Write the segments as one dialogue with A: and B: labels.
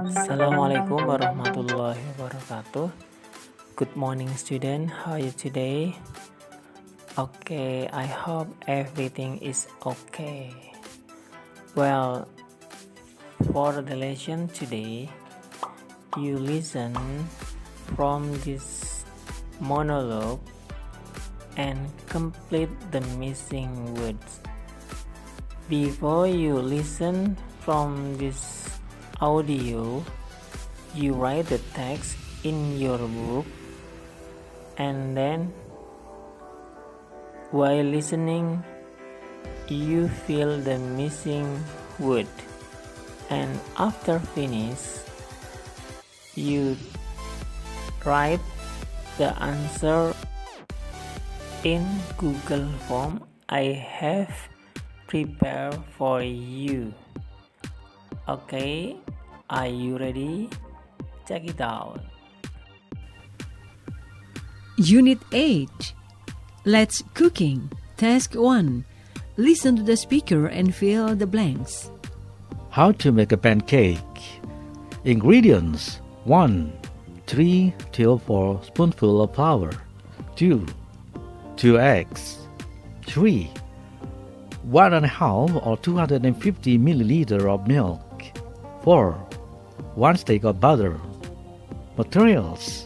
A: Assalamualaikum warahmatullahi wabarakatuh. Good morning, student. How are you today? Okay, I hope everything is okay. Well, for the lesson today, you listen from this monologue and complete the missing words. Before you listen from this audio, you write the text in your book, and then while listening you fill the missing word, and after finish you write the answer in Google form I have prepared for you. Okay, are you ready? Check it out.
B: Unit 8. Let's Cooking. Task 1. Listen to the speaker and fill the blanks.
C: How to make a pancake. Ingredients: 1. 3 till 4 spoonfuls of flour. 2. 2 eggs. 3. 1.5 or 250 milliliters of milk. 4. 1 stick of butter. Materials: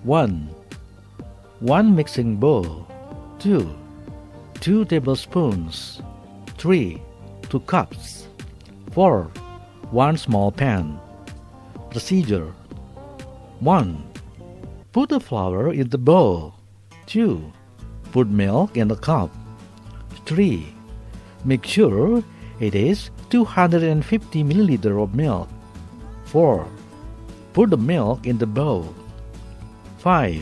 C: 1. 1 mixing bowl. 2. 2 tablespoons. 3. 2 cups. 4. 1 small pan. Procedure: 1. Put the flour in the bowl. 2. Put milk in the cup. 3. Make sure it is 250 milliliters of milk. 4. Put the milk in the bowl. 5.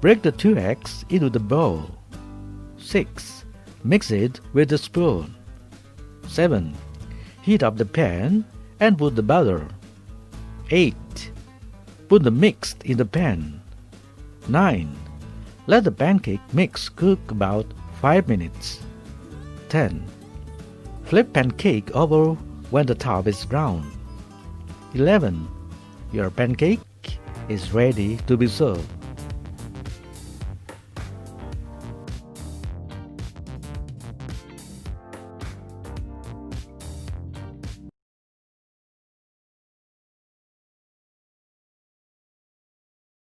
C: Break the 2 eggs into the bowl. 6. Mix it with a spoon. 7. Heat up the pan and put the butter. 8. Put the mix in the pan. 9. Let the pancake mix cook about 5 minutes. 10. Flip pancake over when the top is brown. 11. Your pancake is ready to be served.